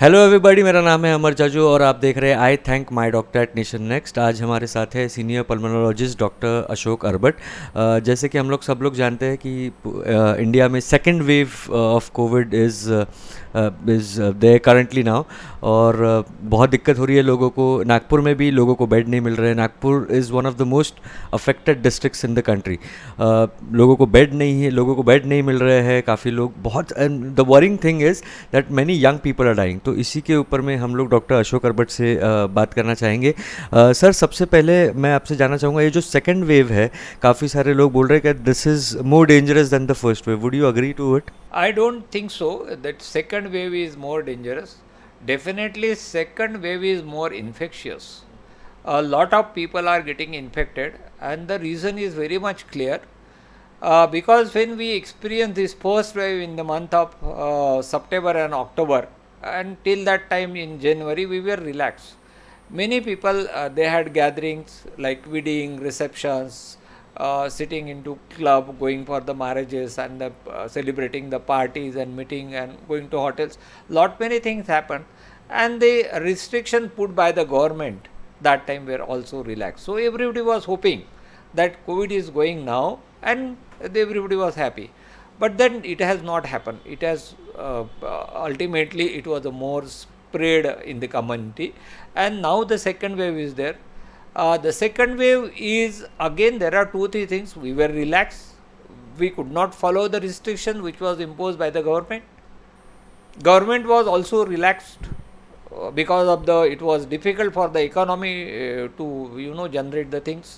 Hello everybody, मेरा नाम है अमर जाजू और आप देख रहे हैं आई thank my doctor at nation next. आज हमारे साथ है senior pulmonologist doctor Ashok Arbat. जैसे कि हम लोग सब लोग जानते हैं कि इंडिया में second wave of Covid is they currently now. और बहुत दिक्कत हो रही है लोगों को। नागपुर में भी लोगों को बेड नहीं मिल रहे हैं। Nagpur is one of the most affected districts in the country. लोगों को बेड नहीं है, लोगों को बेड नहीं मिल रहे हैं। काफ़ी लोग बहुत, the worrying thing is that many young people are dying. तो इसी के ऊपर में हम लोग डॉक्टर अशोक अरबट से बात करना चाहेंगे। सर, सबसे पहले मैं आपसे जानना चाहूँगा, ये जो सेकेंड वेव है, काफ़ी सारे लोग बोल रहे हैं कि this is more dangerous than the first wave. Would you agree to it? I don't think so that second wave is more dangerous. Definitely, second wave is more infectious. A lot of people are getting infected, and the reason is very much clear. Because when we experienced this first wave in the month of September and October, and till that time in January, we were relaxed. Many people they had gatherings like wedding, receptions, sitting into club, going for the marriages and the, celebrating the parties and meeting and going to hotels. Lot many things happened, and the restriction put by the government that time were also relaxed. So everybody was hoping that COVID is going now, and everybody was happy. But then it has not happened. It has ultimately it was a more spread in the community, and now the second wave is there. The second wave is again there are 2-3 things. We were relaxed. We could not follow the restriction which was imposed by the government. Government was also relaxed because of the it was difficult for the economy to generate the things.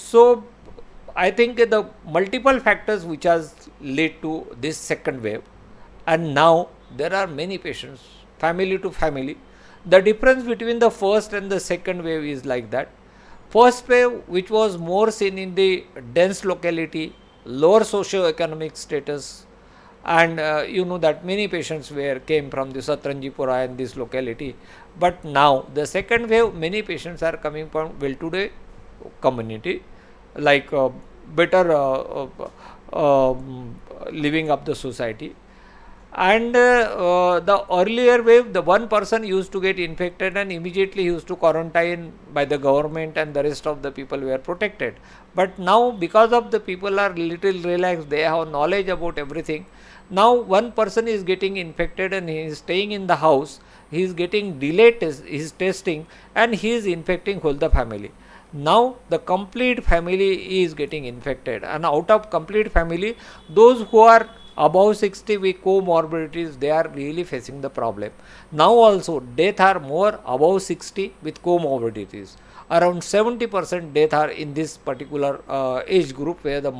So I think the multiple factors which has led to this second wave, and now there are many patients, family to family. The difference between the first and the second wave is like that. First wave, which was more seen in the dense locality, lower socio-economic status, and you know that many patients came from the Satranjipura and this locality. But now the second wave, many patients are coming from well-to-do community, like better living of the society. And the earlier wave, the one person used to get infected and immediately he used to quarantine by the government, and the rest of the people were protected. But now, because of the people are little relaxed, they have knowledge about everything. Now one person is getting infected and he is staying in the house, he is getting delayed his testing, and he is infecting whole the family. Now the complete family is getting infected, and out of complete family, those who are above 60 with comorbidities, they are really facing the problem. Now also death are more above 60 with comorbidities. Around 70% death are in this particular age group, where the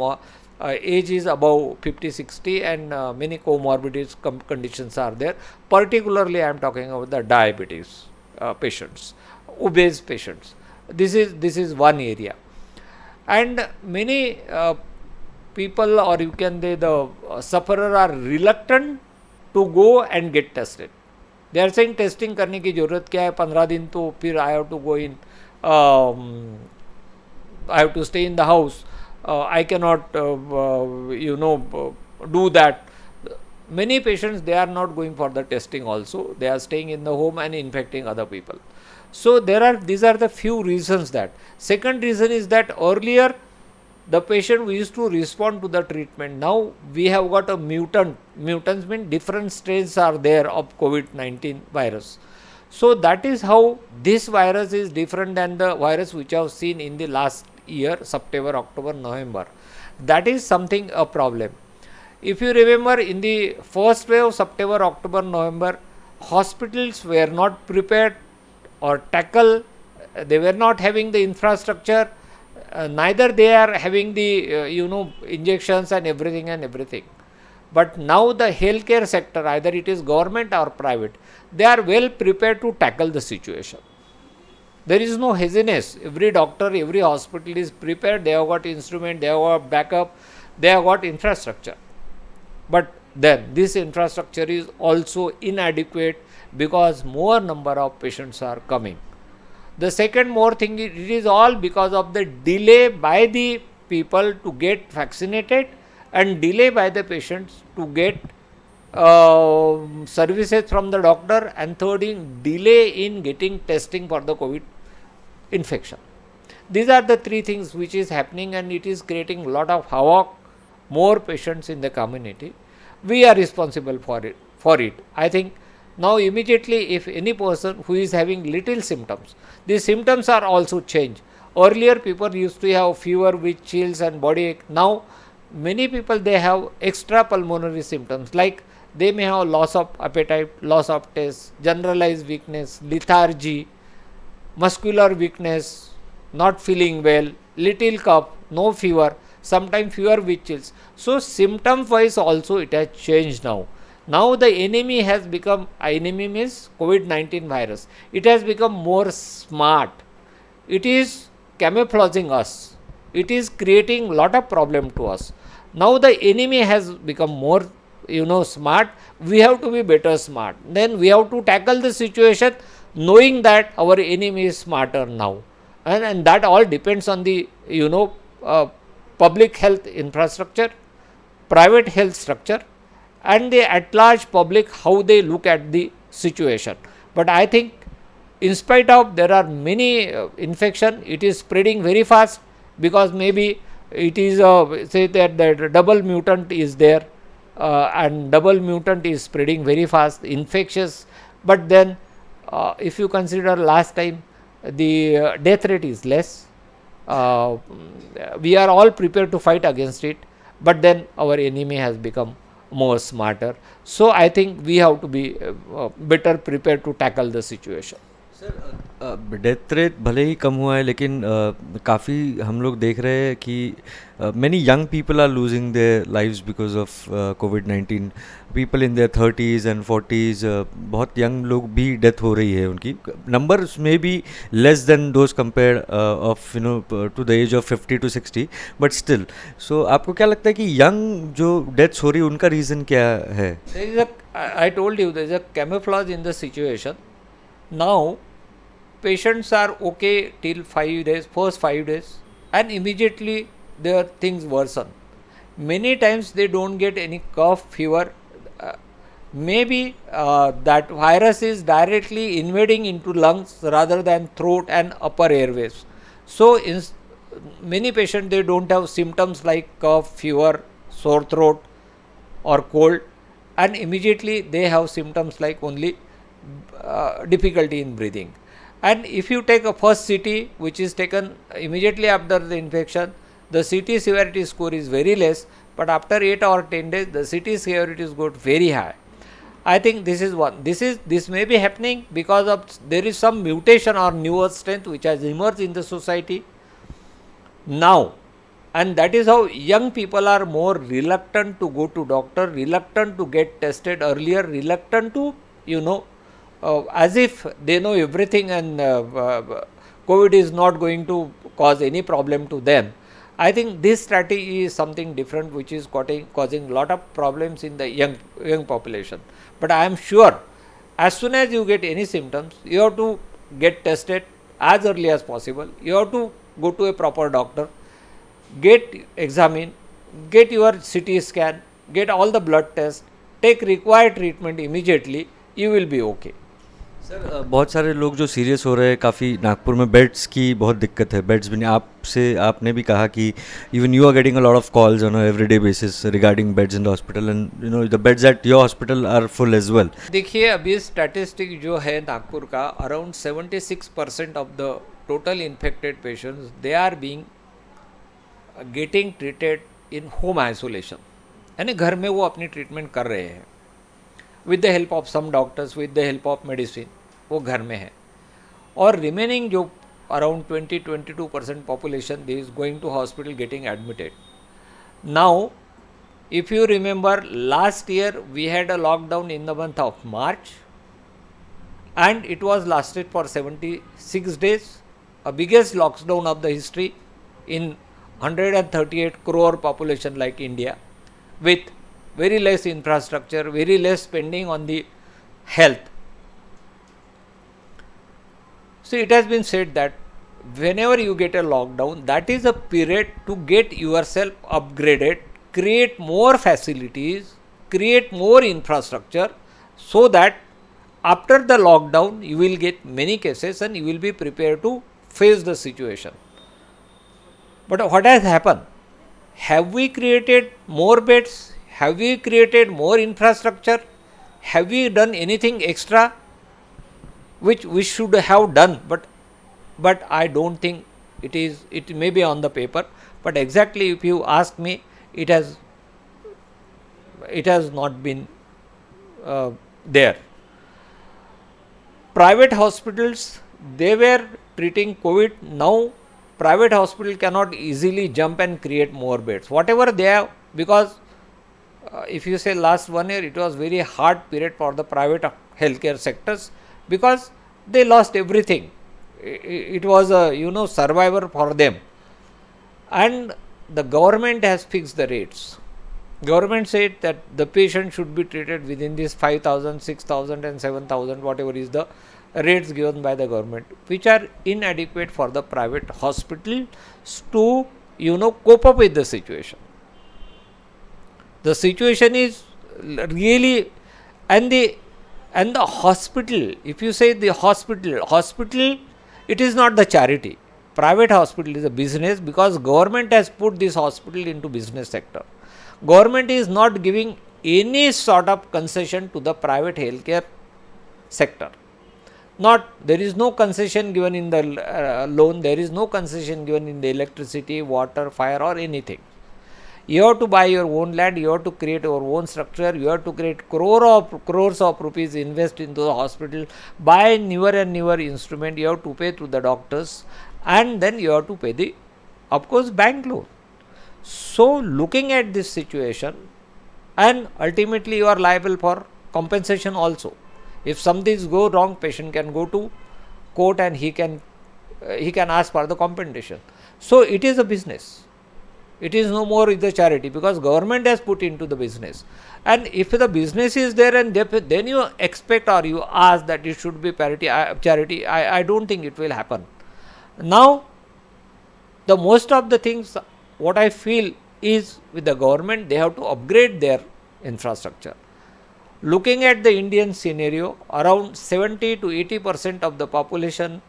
age is above 50-60, and many comorbidities conditions are there. Particularly I am talking about the diabetes patients, obese patients. This is one area, and many people, or you can say the sufferer, are reluctant to go and get tested. They are saying testing करने की ज़रूरत क्या है, 15 दिन तो फिर I have to go in, I have to stay in the house, I cannot do that. Many patients, they are not going for the testing also, they are staying in the home and infecting other people. So these are the few reasons. That second reason is that earlier the patient used to respond to the treatment. Now we have got a mutants mean different strains are there of COVID-19 virus. So that is how this virus is different than the virus which I have seen in the last year, September, October, November. That is something a problem. If you remember, in the first wave, September, October, November, hospitals were not prepared or tackle, they were not having the infrastructure, neither they are having the injections and everything. But now the healthcare sector, either it is government or private, they are well prepared to tackle the situation. There is no hesitance. Every doctor, every hospital is prepared. They have got instrument, they have got backup, they have got infrastructure. But then this infrastructure is also inadequate because more number of patients are coming. The second more thing, it is all because of the delay by the people to get vaccinated, and delay by the patients to get services from the doctor, and third in delay in getting testing for the COVID infection. These are the three things which is happening, and it is creating a lot of havoc, more patients in the community. We are responsible for it. I think now immediately if any person who is having little symptoms, these symptoms are also changed. Earlier people used to have fever with chills and body ache. Now many people, they have extra pulmonary symptoms, like they may have loss of appetite, loss of taste, generalized weakness, lethargy, muscular weakness, not feeling well, little cough, no fever, sometimes fever with chills. So symptom wise also it has changed now. Now the enemy has become, enemy means COVID-19 virus. It has become more smart. It is camouflaging us. It is creating lot of problem to us. Now the enemy has become more, smart. We have to be better smart. Then we have to tackle the situation knowing that our enemy is smarter now. And that all depends on the, public health infrastructure, private health structure, and the at large public, how they look at the situation. But I think in spite of there are many infection, it is spreading very fast, because maybe it is say that the double mutant is there, and double mutant is spreading very fast, infectious. But then if you consider last time, the death rate is less. We are all prepared to fight against it, but then our enemy has become more smarter. So I think we have to be better prepared to tackle the situation. Sir death rate भले ही कम हुआ है, लेकिन काफ़ी हम लोग देख रहे हैं कि many young people are losing their lives because of कोविड-19. People in their 30s and 40s, बहुत यंग लोग भी डेथ हो रही है उनकी. नंबर्स में be less than those compare of to the age of 50 to 60, but still. सो आपको क्या लगता है कि यंग जो डेथ्स हो रही है उनका रीज़न क्या है? I told you there is a camouflage in the situation. Now patients are okay till 5 days, first 5 days, and immediately their things worsen. Many times they don't get any cough, fever. Maybe that virus is directly invading into lungs rather than throat and upper airways. So in many patients, they don't have symptoms like cough, fever, sore throat or cold, and immediately they have symptoms like only difficulty in breathing. And if you take a first CT, which is taken immediately after the infection, the CT severity score is very less, but after 8 or 10 days, the CT severity is got very high. I think this is one. This may be happening because of there is some mutation or newer strength which has emerged in the society now, and that is how young people are more reluctant to go to doctor, reluctant to get tested earlier, reluctant to as if they know everything, and COVID is not going to cause any problem to them. I think this strategy is something different, which is causing lot of problems in the young population. But I am sure as soon as you get any symptoms, you have to get tested as early as possible. You have to go to a proper doctor, get examined, get your CT scan, get all the blood tests, take required treatment immediately. You will be okay. Sir बहुत सारे लोग जो serious हो रहे हैं, काफ़ी नागपुर में beds की बहुत दिक्कत है. बेड्स भी नहीं, आपने भी कहा कि even you are getting a lot of calls on everyday basis regarding beds in the hospital, and the beds at your hospital are full as well. देखिए अभी स्टैटिस्टिक जो है नागपुर का, around 76% of the total infected patients they are being getting treated in home isolation, यानी घर में वो अपनी ट्रीटमेंट कर रहे हैं with the help of some doctors, with the help of medicine, वो घर में है. और रिमेनिंग जो around 20-22% population they is going to hospital getting admitted. Now if you remember, last year we had a lockdown in the month of March, and it was lasted for 76 days, a biggest lockdown of the history in 138 crore population like India, with very less infrastructure, very less spending on the health. So it has been said that whenever you get a lockdown, that is a period to get yourself upgraded, create more facilities, create more infrastructure so that after the lockdown you will get many cases and you will be prepared to face the situation. But what has happened? Have we created more beds? Have we created more infrastructure? Have we done anything extra which we should have done? But I don't think it is. It may be on the paper, but exactly if you ask me, it has not been there. Private hospitals, they were treating COVID. Now private hospital cannot easily jump and create more beds. Whatever they have, because if you say last 1 year, it was very hard period for the private healthcare sectors because they lost everything. It was a survivor for them, and the government has fixed the rates. Government said that the patient should be treated within this 5,000, 6,000 and 7,000, whatever is the rates given by the government, which are inadequate for the private hospital to cope up with the situation. The situation is really, and the hospital, if you say the hospital, it is not the charity. Private hospital is a business because government has put this hospital into business sector. Government is not giving any sort of concession to the private healthcare sector. There is no concession given in the loan, there is no concession given in the electricity, water, fire or anything. You have to buy your own land, you have to create your own structure, you have to create crores of rupees invest into the hospital, buy newer and newer instrument, you have to pay to the doctors, and then you have to pay the, of course, bank loan. So looking at this situation, and ultimately you are liable for compensation also. If something goes wrong, patient can go to court and he can ask for the compensation. So it is a business. It is no more the charity because government has put into the business. And if the business is there and then you expect or you ask that it should be charity, I don't think it will happen. Now, the most of the things, what I feel is with the government, they have to upgrade their infrastructure. Looking at the Indian scenario, around 70 to 80% of the population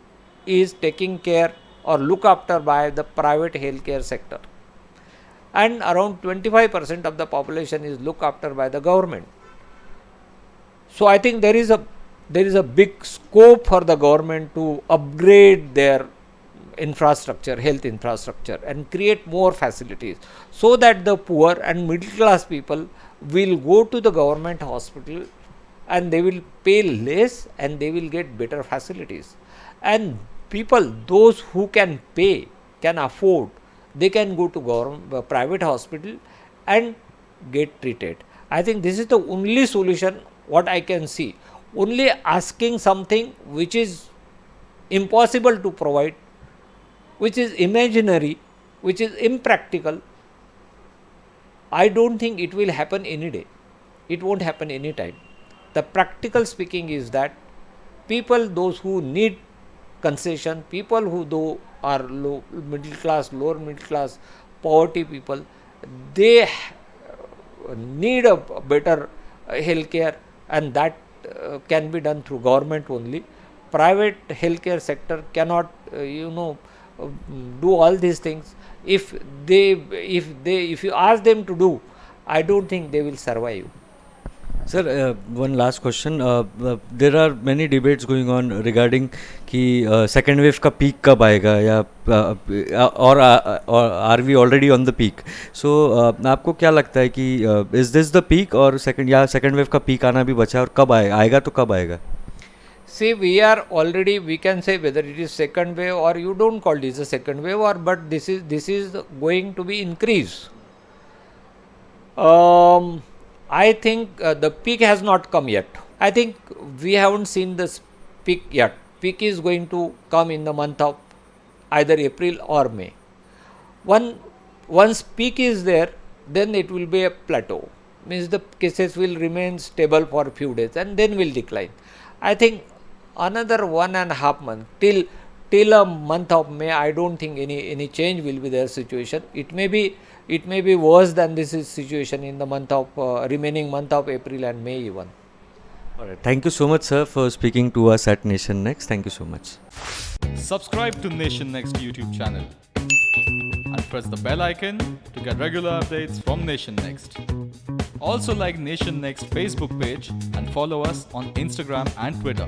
is taken care or looked after by the private healthcare sector, and around 25% of the population is looked after by the government. So I think there is a big scope for the government to upgrade their infrastructure, health infrastructure, and create more facilities so that the poor and middle class people will go to the government hospital and they will pay less and they will get better facilities. And people, those who can pay, can afford, they can go to private hospital and get treated. I think this is the only solution what I can see. Only asking something which is impossible to provide, which is imaginary, which is impractical, I don't think it will happen any day. It won't happen any time. The practical speaking is that people, those who need concession, people who though are low middle class, lower middle class, poverty people, they need a better healthcare, and that can be done through government only. Private healthcare sector cannot do all these things. If you ask them to do, I don't think they will survive. Sir, one last question. There are many debates going on regarding कि second wave का peak कब आएगा या और are we already on the peak? So आपको क्या लगता है कि is this the peak और second wave का peak आना भी बचा है और कब आएगा तो कब आएगा? See, we can say whether it is second wave or you don't call this a second wave, or but this is going to be increased. I think the peak has not come yet. I think we haven't seen this peak yet. Peak is going to come in the month of either April or May. Once peak is there, then it will be a plateau. Means the cases will remain stable for a few days and then will decline. I think another 1.5 months till a month of May, I don't think any change will be their situation. It may be it may be worse than this is situation in the month of remaining month of April and May even. All right. Thank you so much, sir, for speaking to us at Nation Next. Thank you so much. Subscribe to Nation Next YouTube channel and press the bell icon to get regular updates from Nation Next. Also like Nation Next Facebook page and follow us on Instagram and Twitter.